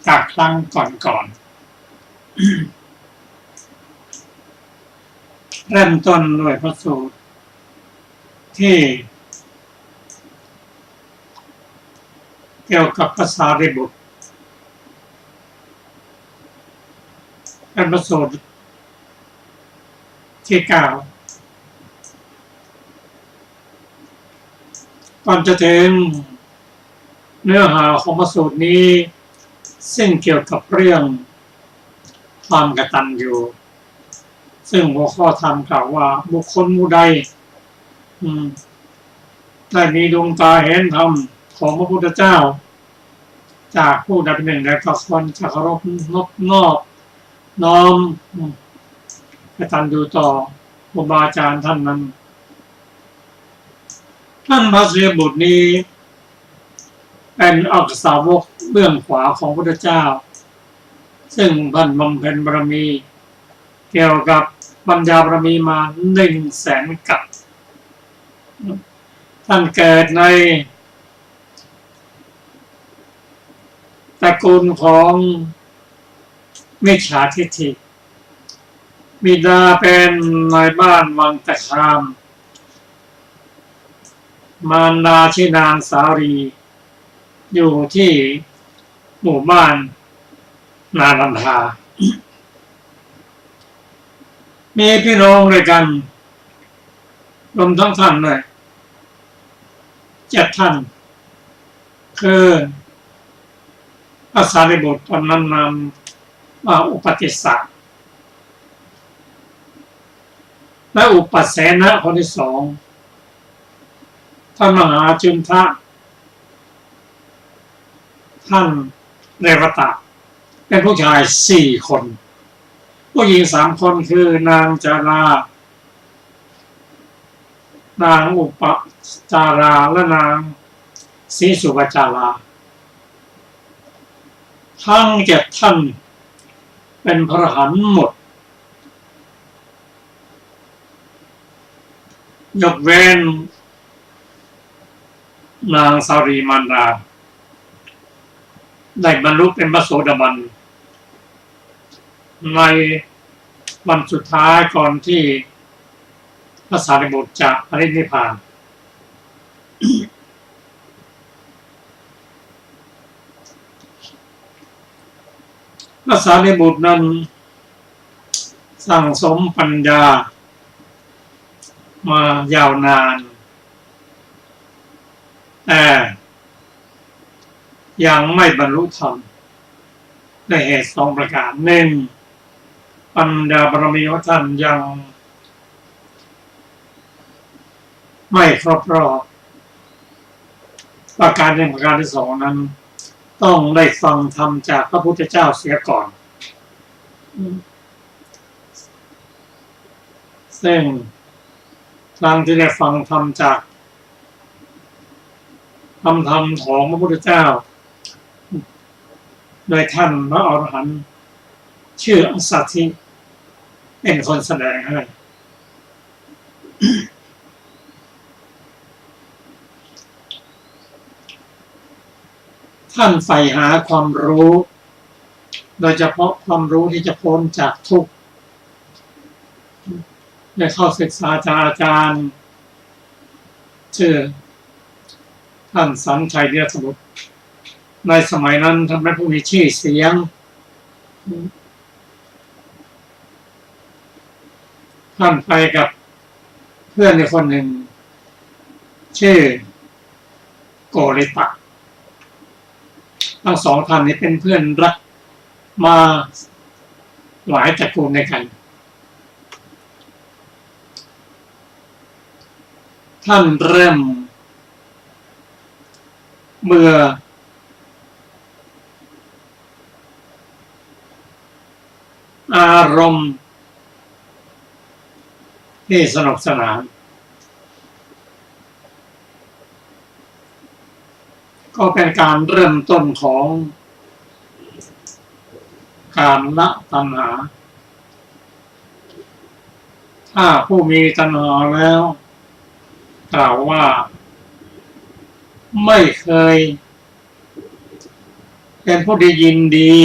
จากครั้งก่อนเริ่มต้นด้วยพระสูตรที่เกี่ยวกับพระสารีบุตรเป็นพระสูตรที่9ก่อนจะถึงเนื้อหาของพระสูตรนี้ซึ่งเกี่ยวกับเรื่องความกตัญญูซึ่งหัวข้อธรรมกล่าวว่าบุคคลผู้ใดได้มีดวงตาเห็นธรรมของพระพุทธเจ้าจากผู้ใดเป็นหนึ่งแล้วก็ควรจะเคารพนอบน้อมกตัญญูต่อครูบาอาจารย์ท่านนั้นท่านพระสารีบุตรนี้เป็นอักษาวกเบื้องขวาของพระพุทธเจ้าซึ่งท่านบำเพ็ญบารมีเกี่ยวกับปัญญาบารมีมา100,000 กับท่านเกิดในตระกูลของมิจฉาทิฏฐิบิดาเป็นนายบ้านวังตะคามมารดาชื่อนางสาลีอยู่ที่หมู่บ้านนาลันทามีพี่น้องด้วยกันรวมทั้งท่านเลย7 ท่านคือพระสารีบุตรตอนนั้นนำว่าอุปติสสะและอุปัสสนะคนที่2ท่านมหาจุนทะท่านเรวตะเป็นผู้ชาย4 คนผู้หญิง3 คนคือนางจารานางอุปจาราและนางศรีสุปจาราทั้ง7 ท่านเป็นพระอรหันต์หมดยกเว้นนางสารีมารดาได้บรรลุเป็นพระโสดาบันในวันสุดท้ายก่อนที่พระสารีบุตรจะปรินิพพานพระสารีบุตรนั้นสั่งสมปัญญามายาวนานแต่ยังไม่บรรลุธรรมในเหตุ2 ประการ1ปัญญาบารมีของท่านยังไม่ครบรอบประการ1 ประการที่ 2นั้นต้องได้ฟังธรรมจากพระพุทธเจ้าเสียก่อนซึ่งครั้งที่ได้ฟังธรรมจากธรรมของพระพุทธเจ้าโดยท่านพระอรหันต์ชื่ออัสสัทธิเป็นคนแสดงให้ท่านใฝ่หาความรู้โดยเฉพาะความรู้ที่จะพ้นจากทุกข์ได้เข้าศึกษาจากอาจารย์ชื่อท่านสัญชัยเดียสมุทรในสมัยนั้นท่านเป็นผู้มีชื่อเสียงท่านไปกับเพื่อนในคนหนึ่งชื่อโกริตะทั้ง2 ท่านนี้เป็นเพื่อนรักมาหลายตระกูลในกันท่านเริ่มเบื่ออารมณ์ที่สนุกสนานก็เป็นการเริ่มต้นของการละตัณหาถ้าผู้มีตัณหาแล้วกล่าวว่าไม่เคย เป็นผู้ได้ยินดี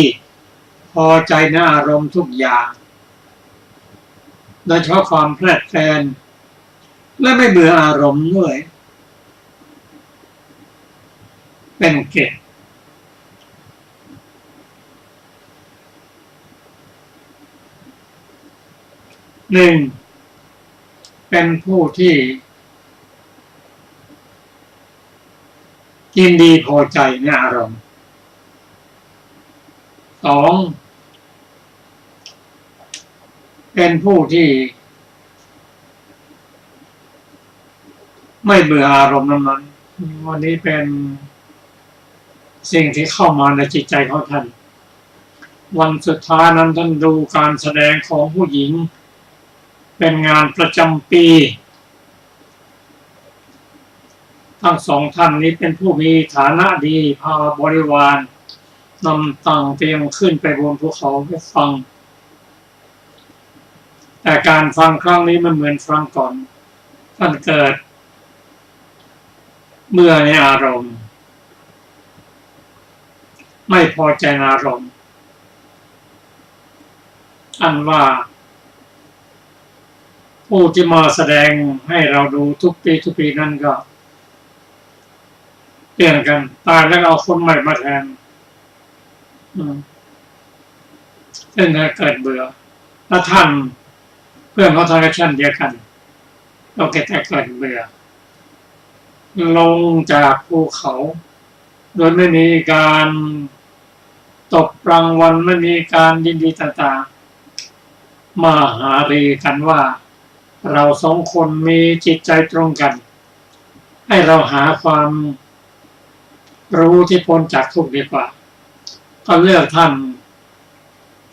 พอใจในอารมณ์ทุกอย่างโดยเฉพาะความเพลิดเพลินและไม่เบื่ออารมณ์ด้วยเป็นเกศหนึ่งเป็นผู้ที่ยินดีพอใจในอารมณ์สองเป็นผู้ที่ไม่เบื่ออารมณ์นั้นๆวันนี้เป็นสิ่งที่เข้ามาในจิตใจของท่านวันสุดท้ายนั้นท่านดูการแสดงของผู้หญิงเป็นงานประจำปีทั้งสองท่านนี้เป็นผู้มีฐานะดีพาบริวารนำตั้งเตรียมขึ้นไปบนภูเขาเพื่อฟังแต่การฟังครั้งนี้มันเหมือนฟังก่อนท่านเกิดเมื่อในอารมณ์ไม่พอใจในอารมณ์อันว่าผู้ที่มาแสดงให้เราดูทุกปีนั่นก็เปลี่ยนกันตายแล้วเอาคนใหม่มาแทนเช่นเกิดเบื่อแล้วท่านเพื่อนเขาทำชั่นเดียวกันเราแต่เกิดเบื่อลงจากภูเขาโดยไม่มีการตบรางวัลไม่มีการยินดีต่างๆมาหารือกันว่าเราสองคนมีจิตใจตรงกันให้เราหาความรู้ที่พ้นจากทุกข์ดีกว่าก็เลือกท่าน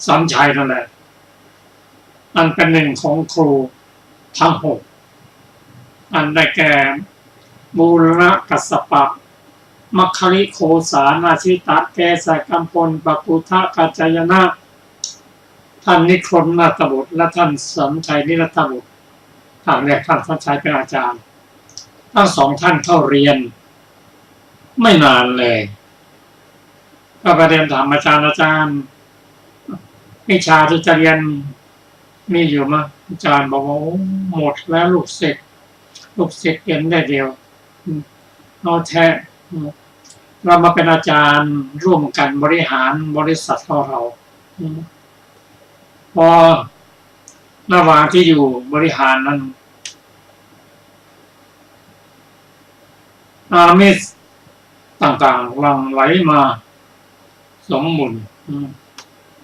สัญชัยนั่นแหละอันเป็นหนึ่งของครูทั้งหกอันได้แก่บูรณกัสสปะมัคคลิโคสานาชิตะแกสกัมพลปกุทะกัจจายนะท่านนิครนนาถบุตรและท่านสัญชัยนิรัตบุตรท่านเรียกท่านสัญชัยเป็นอาจารย์ทั้งสองท่านเข้าเรียนไม่นานเลยก็ไปเรียนถามอาจารย์วิชาที่จะเรียนมีอยู่มั้ยอาจารย์บอกว่าหมดแล้วลูกศิษย์เรียนได้เดียวเอาแท้เรามาเป็นอาจารย์ร่วมกันบริหารบริษัทของเราพอระหว่างที่อยู่บริหารนั้นอามิสต่างๆหลั่งไหลมาสมมุน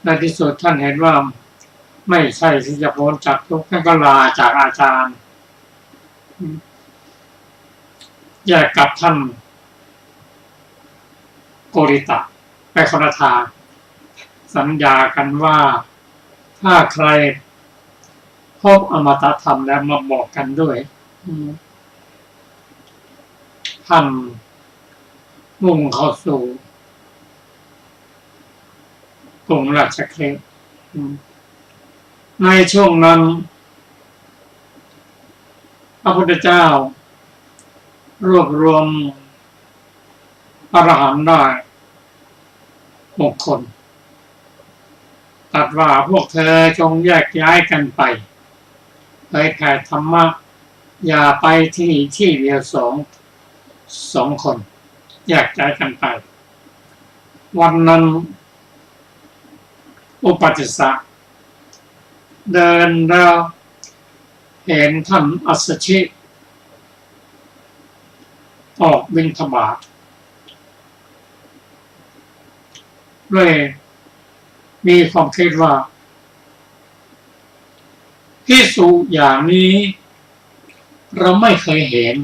ในที่สุดท่านเห็นว่าไม่ใช่ที่จะพ้นจากทุกข์ท่านก็ลาจากอาจารย์แยกกับท่านโกริตะไปคนละทางสัญญากันว่าถ้าใครพบอมตะธรรมแล้วมาบอกกันด้วยท่านมุ่งเข้าสู่กรุงราชคฤห์ในช่วงนั้นพระพุทธเจ้ารวบรวมอรหันต์ได้6 คนตรัสว่าพวกเธอจงแยกย้ายกันไปเผยแผ่ธรรมะอย่าไปที่เดียวสองคนแยกย้ายกันไปวันนั้นอุปติสสะเดินแล้วเห็นท่านอัสสชิออกบิณฑบาตด้วยมีความคิดว่าภิกษุอย่างนี้เราไม่เคยเห็น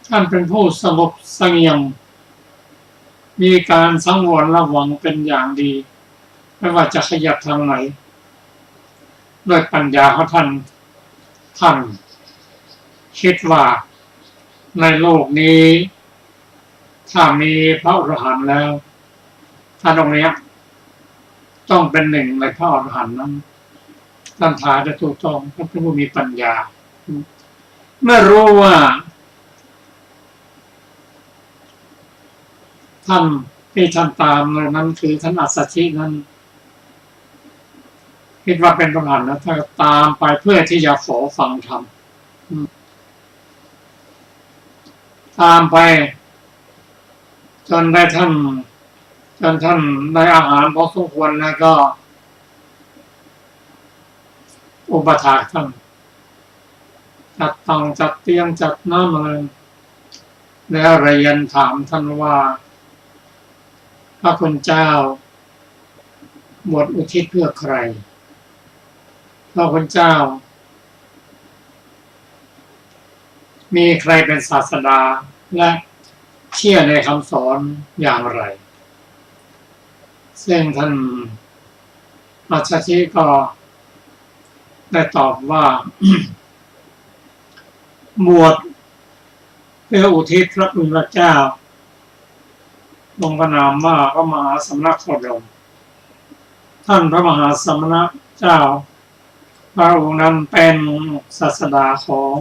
ท่านเป็นผู้สงบเสงี่ยมมีการสังวรระวังเป็นอย่างดีไม่ว่าจะขยับทางไหนด้วยปัญญาของท่านคิดว่าในโลกนี้ถ้ามีพระอรหันต์แล้วท่านองค์นี้ต้องเป็นหนึ่งในพระอรหันต์นั้นท่านทายได้ถูกต้องท่านเป็นผู้มีปัญญาเมื่อรู้ว่าท่าน ที่ท่านตามนั้นคือท่านอัสสชินั้นคิดว่าเป็นประหารนะถ้าตามไปเพื่อที่จะขอฟังธรรมตามไปจนท่านได้อาหารพอสมควรแล้วก็อุปถากท่านจัดตังจัดเตียงจัดน้ำอะไรแล้วเรียนถามท่านว่าพระคุณเจ้าบวชอุทิศเพื่อใครพระคุณเจ้ามีใครเป็นศาสดาและเชื่อในคำสอนอย่างไรซึ่งท่านอัสสชิก็ได้ตอบว่า บวชเพื่ออุทิศพระคุณพระเจ้าลงพระนามว่าพระมหาสมณโคดมท่านพระมหาสมณเจ้าพระองค์นั้นเป็นศาสดาของ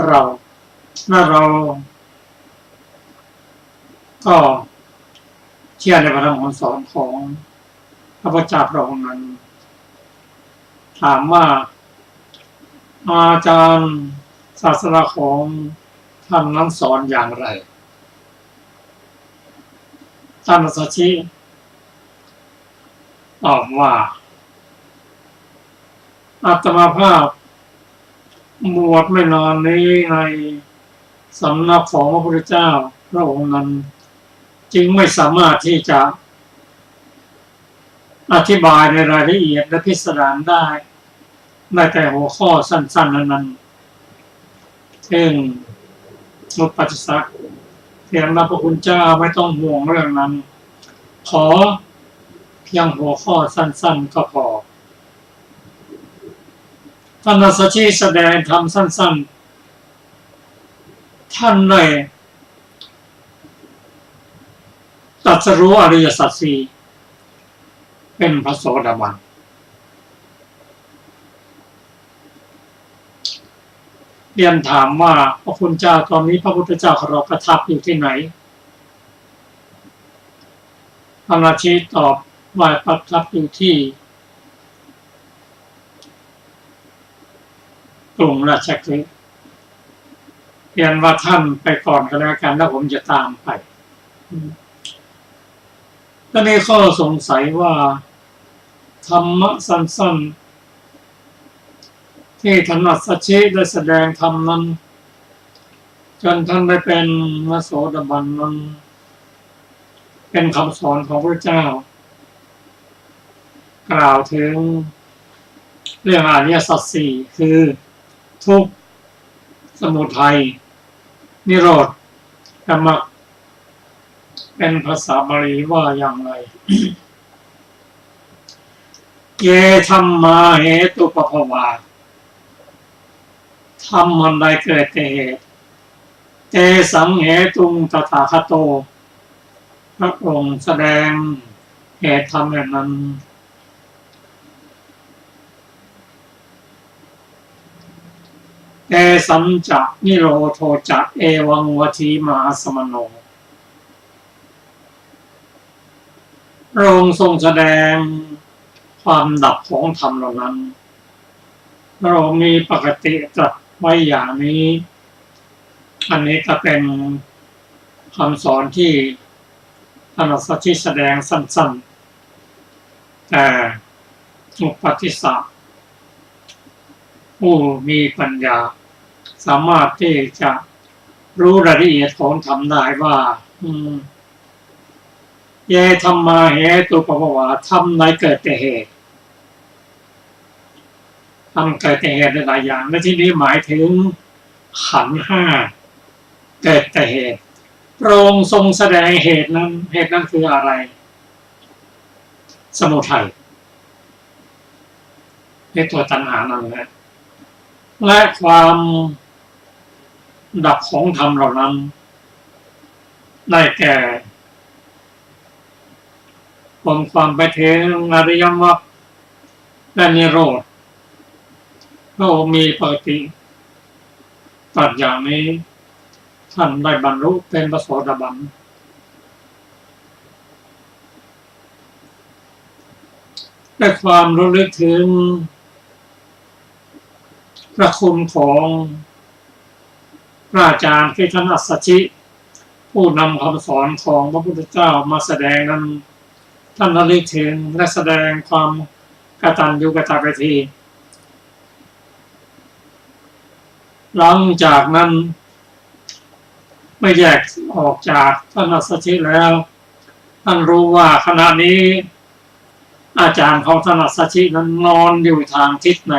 เราและเราก็เชื่อในพระธรรมคำสอนของพระพุทธเจ้าพระองค์นั้นถามว่าอาจารย์ศาสนาของท่านนั้นสอนอย่างไรท่านอัสสชิตอบว่าอาตมาภาพบวชไม่นานนี้ในสำนักของพระพุทธเจ้าพระองค์นั้นจึงไม่สามารถที่จะอธิบายในรายละเอียดและพิสดารได้แต่หัวข้อสั้นๆนั้นซึ่งนุปัสสะเพียงพระคุณเจ้าไม่ต้องห่วงเรื่องนั้นขอเพียงหัวข้อสั้นๆก็พอท่านอัสสชิแสดงธรรมสั้นๆท่านได้ตรัสรู้อริยสัจสี่เป็นพระโสดาบันเรียนถามว่าพระคุณเจ้าตอนนี้พระพุทธเจ้าของเราประทับอยู่ที่ไหนพระราชีตอบว่าประทับอยู่ที่กรุงราชคฤห์เรียนว่าท่านไปก่อนก็แล้วกันแล้วผมจะตามไปก็มีข้อสงสัยว่าธรรมะสั้นๆที่ท่านอัสสชิได้แสดงธรรมนั้นจนท่านได้เป็นพระโสดาบันนั้นเป็นคำสอนของพระเจ้ากล่าวถึงเรื่องอริยสัจสี่คือทุกข์สมุทัยนิโรธกมรรคเป็นภาษาบาลีว่าอย่างไร เยธัมมาเหตุปภวาธรรมอันใดเกิดแต่เหตุเตสังเหตุงตถาคโตพระองค์แสดงเหตุธรรมแบบนั้นเตสัมจะนิโรโทจะเอวังวทีมหาสมโนพระองค์ทรงแสดงความดับของธรรมเหล่านั้นพระองค์มีปกติตรัสไว้อย่างนี้อันนี้ก็เป็นคำสอนที่ท่านอัสสชิแสดงสั้นๆแต่อุปติสสะผู้มีปัญญาสามารถที่จะรู้รายละเอียดของธรรมได้ว่าเยธัมมาเหตุปภวาธรรมใดเกิดแต่เหตุธรรมเกิดแต่เหตุหลายอย่างและที่นี้หมายถึงขันธ์ห้าเกิดแต่เหตุพระองค์ทรงแสดงเหตุนั้นคืออะไรสมุทัยในตัวตัณหานั่นแหละและความดับของธรรมเหล่านั้นได้แก่ความไปถึงอริยมรรคและนิโรธพระองค์มีปกติตรัสอย่างนี้ท่านได้บรรลุเป็นพระโสดาบัน ด้วยความระลึกถึงพระคุณของพระอาจารย์ที่ท่านอัสสชิผู้นำคำสอนของพระพุทธเจ้ามาแสดงนั้นท่านระลึกถึงและแสดงความกตัญญูกตเวทีหลังจากนั้นไม่แยกออกจากท่านอัสสชิแล้วท่านรู้ว่าขณะนี้อาจารย์ของท่านอัสสชินั้นนอนอยู่ทางทิศไหน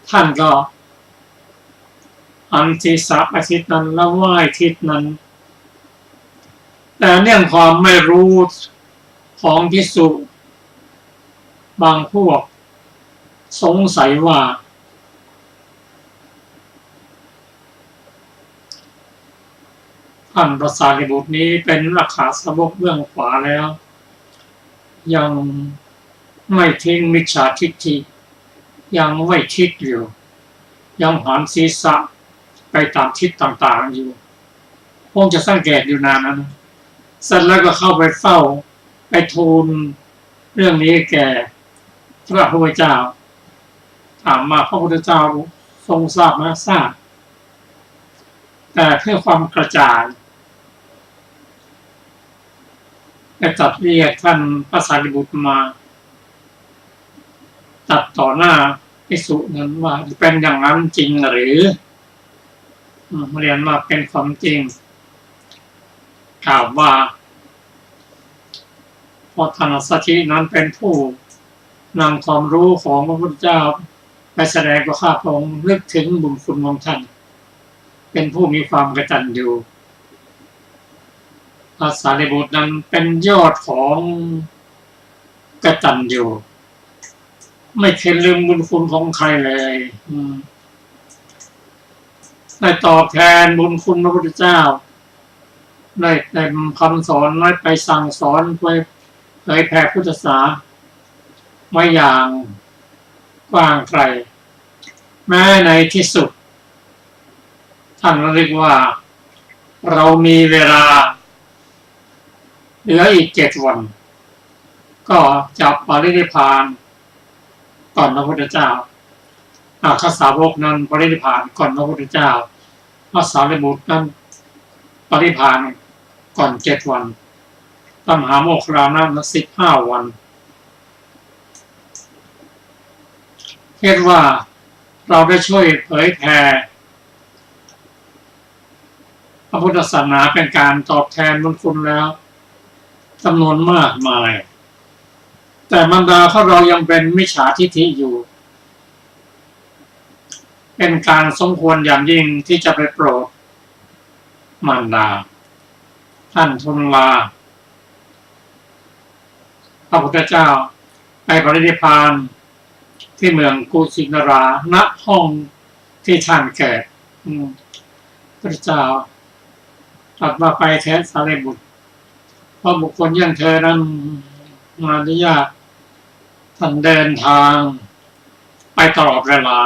ท่านก็หันศีรษะไปทิศนั้นแล้วไหว้ทิศนั้นแต่เนื่องความไม่รู้ของภิกษุบางพวกสงสัยว่าท่านพระสารีบุตรนี้เป็นอัคคสาวกเบื้องขวาแล้วยังไม่ทิ้งมิจฉาทิฏฐิยังไม่คิดอยู่ยังหันศีรษะไปตามทิศต่างๆอยู่คงจะสังเกตอยู่นานนั้นเสร็จแล้วก็เข้าไปเฝ้าไปทูลเรื่องนี้แก่พระพุทธเจ้าถามมาพระพุทธเจ้าทรงทราบไหมทราบแต่เพื่อความกระจ่างได้ตรัสเรียกท่านพระสารีบุตรมาตัดต่อหน้าภิกษุนั้นว่าเป็นอย่างนั้นจริงหรือเรียนมาเป็นความจริงกล่าวว่าเพราะท่านอัสสชินั้นเป็นผู้นำความรู้ของพระพุทธเจ้าไปแสดงกับข้าพระองค์นึกถึงบุญคุณของท่านเป็นผู้มีความกตัญญูพระสารีบุตรนั้นเป็นยอดของกตัญญูไม่เคยลืมบุญคุณของใครเลยได้ตอบแทนบุญคุณพระพุทธเจ้าได้เต็มคำสอนได้ไปสั่งสอนไปเผยแผ่พุทธศาสนาไม่อย่างกว้างไกลแม้ในที่สุดท่านเรียกว่าเรามีเวลาเหลืออีก7 วันก็จะปรินิพพานก่อนพระพุทธเจ้าอัคคสาวกนั้นปรินิพพานก่อนพระพุทธเจ้าพระสารีบุตรนั้นปรินิพพานก่อน7 วันพระมหาโมคคัลลานะ15 วันคิดว่าเราได้ช่วยเผยแผ่พระพุทธศาสนาเป็นการตอบแทนบุญคุณแล้วจำนวนมากมายแต่บรรดาพวกเรายังเป็นมิจฉาทิฏฐิอยู่เป็นการสมควรอย่างยิ่งที่จะไปโปรดมารดาท่านทุนลาพระพุทธเจ้าไปปรินิพพานที่เมืองกุสินาราณห้องที่ท่านเกิดพระเจ้าตรัสว่าไปแท้สารีบุตรเพราะบุคคลอย่างเธอนั้นมาได้ยากท่านเดินทางไปตลอดเวลา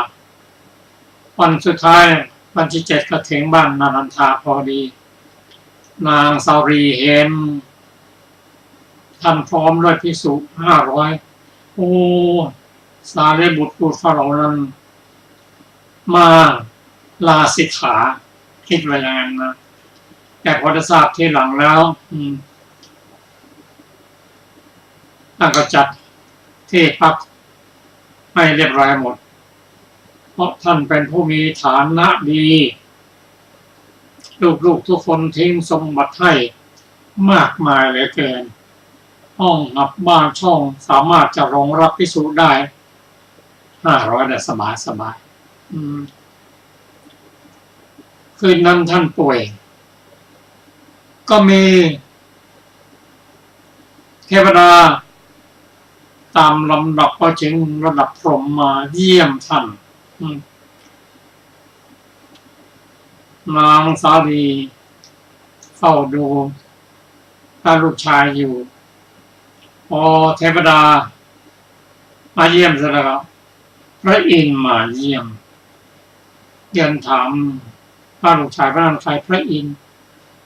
วันสุดท้ายวันที่7ก็ถึงบ้านนารันทาพอดีนางสารีเห็นท่านพร้อมด้วยภิกษุ500โอ้สารีบุตรผู้ฝรั่งนั้นมาลาสิกขาคิดว่าอย่างนั้นนะแต่พอได้ทราบทีหลังแล้วท่านก็จัดที่พักให้เรียบร้อยหมดเพราะท่านเป็นผู้มีฐานะดีลูกๆทุกคนทิ้งสมบัติให้มากมายเหลือเกินห้องหับบ้านช่องสามารถจะรองรับภิกษุได้500ได้สบายคืนนั้นท่านป่วยก็มีเทวดาตามลำดับก็ถึงระดับพรหมมาเยี่ยมท่านนางสาลีเฝ้าดูถ้าลูกชายอยู่พอเทวดามาเยี่ยมเสร็จแล้วพระอินทร์มาเยี่ยมเรียนถามพระลูกชายพระนางชายพระอินทร์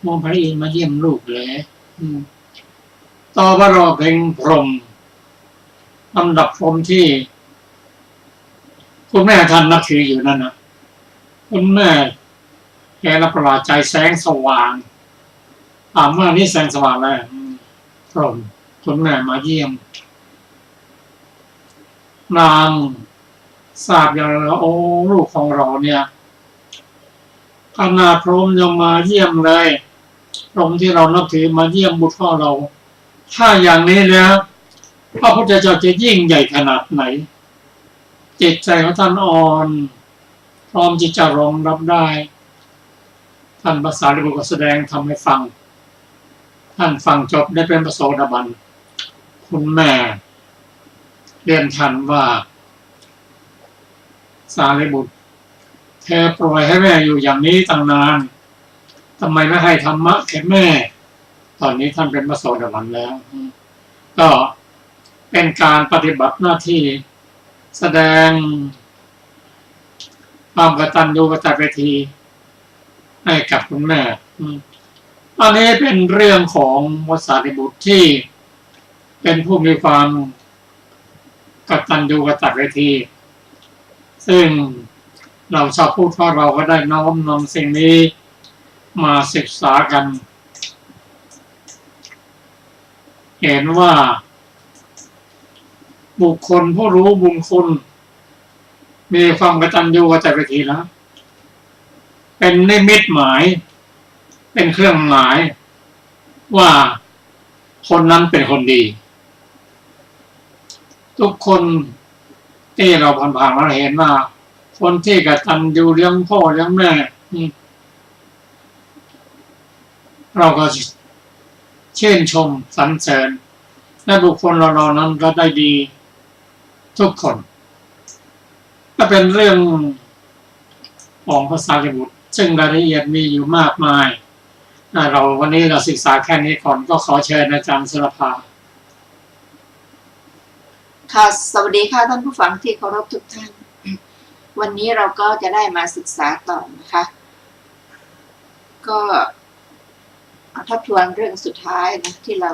มองพระอินทร์มาเยี่ยมลูกเลยต่อว่ารอเพ่งพรหม ลำดับพรหมที่คุณแม่ท่านนับถืออยู่นั่นนะคุณแม่แกรับประหลาดใจแสงสว่างเมื่อนี้แสงสว่างแล้วพรหมคุณแม่มาเยี่ยมนางทราบอย่างแล้วโอ้ลูกของเราเนี่ยขนาดพรหมยังมาเยี่ยมเลยพรหมที่เรานับถือมาเยี่ยมบุตรพ่อเราถ้าอย่างนี้แล้วพระพุทธเจ้าจะยิ่งใหญ่ขนาดไหนจิตใจของท่านอ่อนพร้อมที่จะรองรับได้ท่านภาษาลิบุตรก็แสดงทำให้ฟังท่านฟังจบได้เป็นพระโสดาบันคุณแม่เรียนท่านว่าสารีบุตรเธอปล่อยให้แม่อยู่อย่างนี้ตั้งนานทำไมไม่ให้ธรรมะแก่แม่ตอนนี้ท่านเป็นพระโสดาบันแล้วก็เป็นการปฏิบัติหน้าที่แสดงความกตัญญูกตเวทีให้กับคุณแม่อันนี้เป็นเรื่องของพระสารีบุตรที่เป็นผู้มีความกตัญญูกตเวทีซึ่งเราชาวพุทธเราก็ได้น้อมนำสิ่งนี้มาศึกษากันเห็นว่าบุคคลผู้รู้บุญคุณมีความกตัญญูกตเวทีแล้วเป็นนิมิตหมายเป็นเครื่องหมายว่าคนนั้นเป็นคนดีทุกคนที่เราผ่านๆมาเห็นว่าคนที่กตัญญูเลี้ยงพ่อเลี้ยงแม่เราก็ชื่นชมสรรเสริญและบุคคลเรานั้นก็ได้ดีทุกคนก็เป็นเรื่องของพระสารีบุตรซึ่งรายละเอียดมีอยู่มากมายเราวันนี้เราศึกษาแค่นี้ก่อนก็ขอเชิญอาจารย์ศิลภาค่ะสวัสดีค่ะท่านผู้ฟังที่เคารพทุกท่านวันนี้เราก็จะได้มาศึกษาต่อนะคะก็ทบทวนเรื่องสุดท้ายนะที่เรา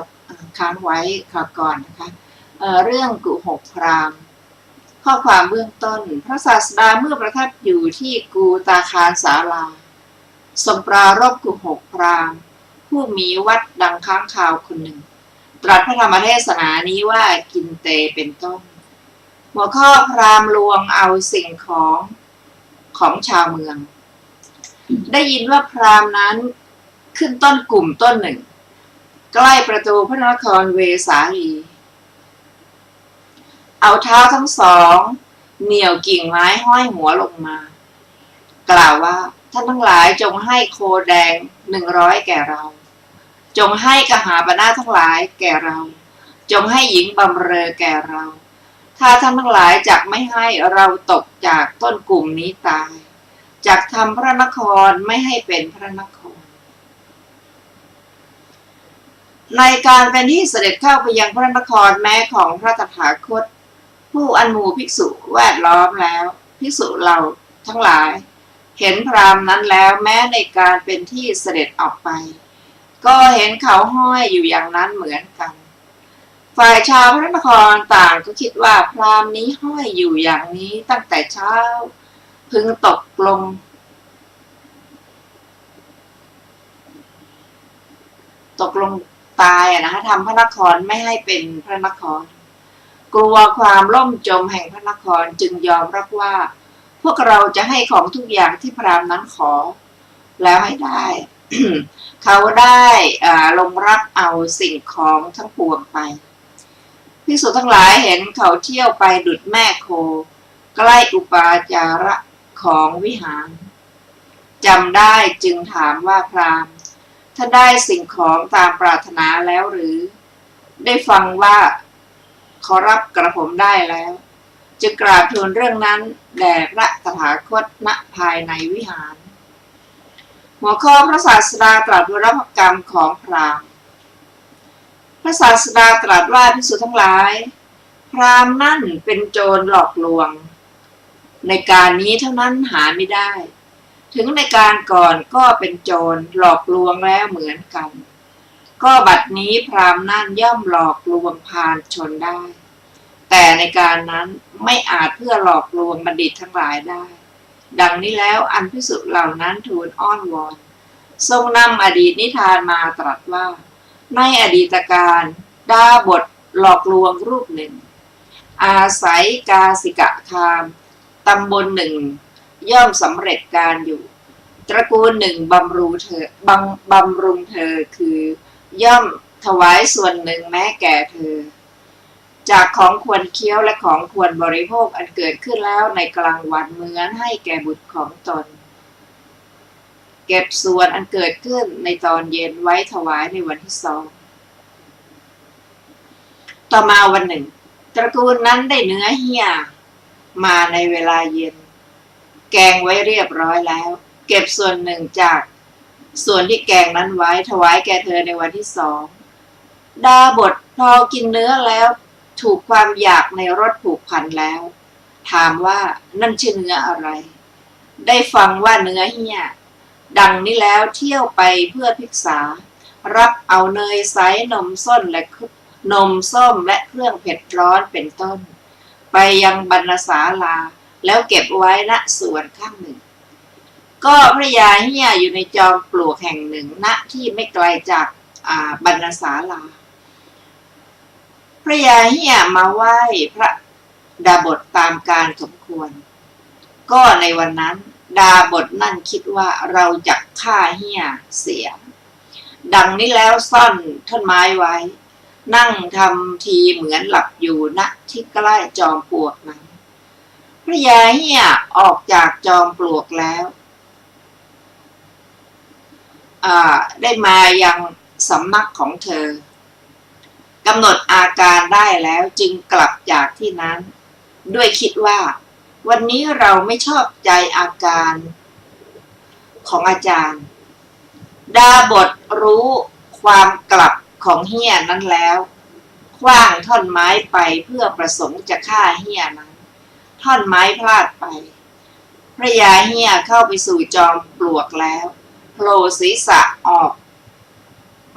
ค้างไว้คราวก่อนนะคะเรื่องกุหกพราหมณ์ข้อความเบื้องต้นพระศาสดาเมื่อประทับอยู่ที่กูตาคารศาลาทรงปรารภกุหกพราหมณ์ผู้มีวัดดังค้างคาวคนหนึ่งตรัสพระธรรมเทศนานี้ว่ากินเตเป็นต้นหัวข้อพราหมณ์ลวงเอาสิ่งของชาวเมืองได้ยินว่าพราหมณ์นั้นขึ้นต้นกลุ่มต้นหนึ่งใกล้ประตูพระนครเวสาลีเอาเท้าทั้งสองเหนี่ยวกิ่งไม้ห้อยหัวลงมากล่าวว่าท่านทั้งหลายจงให้โคแดง100แก่เราจงให้กหาปณะทั้งหลายแก่เราจงให้หญิงบำเรอแก่เราถ้าท่านทั้งหลายจักไม่ให้เราตกจากต้นกลุ่มนี้ตายจักทำพระนครไม่ให้เป็นพระนครในการเป็นที่เสด็จเข้าไปยังพระนครแม้ของพระตถาคตผู้อันหมู่ภิกษุแวดล้อมแล้วภิกษุเราทั้งหลายเห็นพราหมณ์นั้นแล้วแม้ในการเป็นที่เสด็จออกไปก็เห็นเขาห้อยอยู่อย่างนั้นเหมือนกันฝ่ายชาวพระนครต่างก็คิดว่าพราหมณ์นี้ห้อยอยู่อย่างนี้ตั้งแต่เช้าพึงตกลงตายนะคะทำพระนครไม่ให้เป็นพระนครกลัวความล่มจมแห่งพระนครจึงยอมรับว่าพวกเราจะให้ของทุกอย่างที่พราหมณ์นั้นขอแล้วให้ได้ เขาได้ลงรับเอาสิ่งของทั้งปวงไปภิกษุทั้งหลายเห็นเขาเที่ยวไปดุจแม่โคใกล้อุปาจาระของวิหารจำได้จึงถามว่าพราหมณ์ท่านได้สิ่งของตามปรารถนาแล้วหรือได้ฟังว่าขอรับกระผมได้แล้วจึงกราบทูลเรื่องนั้นแด่พระตถาคตณภายในวิหารหัวข้อพระศาสดาตรัสวรพกรรมของพราหมณ์พระศาสดาตรัสว่าภิกษุทั้งหลายพราหมณ์นั่นเป็นโจรหลอกลวงในการนี้เท่านั้นหาไม่ได้ถึงในการก่อนก็เป็นโจรหลอกลวงแล้วเหมือนกันก็บัดนี้พราหมณ์นั่นย่อมหลอกลวงพาลชนได้ แต่ในการนั้นไม่อาจเพื่อหลอกลวงบัณฑิตทั้งหลายได้ดังนี้แล้วอันภิกษุเหล่านั้นทูลอ้อนวอนทรงนำอดีตนิทานมาตรัสว่าในอดีตการดาบทหลอกลวงรูปหนึ่งอาศัยกาสิกะคามตำบลหนึ่งย่อมสำเร็จการอยู่ตระกูลหนึ่งบำรุงเธอคือย่อมถวายส่วนหนึ่งแม้แก่เธอจากของควรเคี้ยวและของควรบริโภคอันเกิดขึ้นแล้วในกลางวันเหมือนให้แก่บุตรของตนเก็บส่วนอันเกิดขึ้นในตอนเย็นไว้ถวายในวันที่สองต่อมาวันหนึ่งตระกูลนั้นได้เนื้อเหี้ยมาในเวลาเย็นแกงไว้เรียบร้อยแล้วเก็บส่วนหนึ่งจากส่วนที่แกงนั้นไว้ถวายแก่เธอในวันที่สองดาบทพอกินเนื้อแล้วถูกความอยากในรสผูกพันแล้วถามว่านั่นชื่อเนื้ออะไรได้ฟังว่าเนื้อเหี้ยดังนี้แล้วเที่ยวไปเพื่อภิกษารับเอาเนยใสนมส้มและเครื่องเผ็ดร้อนเป็นต้นไปยังบรรณศาลาแล้วเก็บไว้ณส่วนข้างหนึ่งก็พระยาเหี้ยอยู่ในจอมปลวกแห่งหนึ่งณที่ไม่ไกลจากบรรณศาลาพระยาเหี้ยมาไหว้พระดาบทตามการสมควรก็ในวันนั้นดาบทนั่งคิดว่าเราจะฆ่าเหี้ยเสียดังนี้แล้วซ่อนท่อนไม้ไว้นั่งทำทีเหมือนหลับอยู่ณที่ใกล้จอมปลวกนั้นพระยาเหี้ยออกจากจอมปลวกแล้วได้มายังสำนักของเธอกำหนดอาการได้แล้วจึงกลับจากที่นั้นด้วยคิดว่าวันนี้เราไม่ชอบใจอาการของอาจารย์ดาบทรู้ความกลับของเหี้ยนั้นแล้วขว้างท่อนไม้ไปเพื่อประสงค์จะฆ่าเหี้ยนั้นท่อนไม้พลาดไปพระยาเหี้ยเข้าไปสู่จอมปลวกแล้วโผล่ศีรษะออก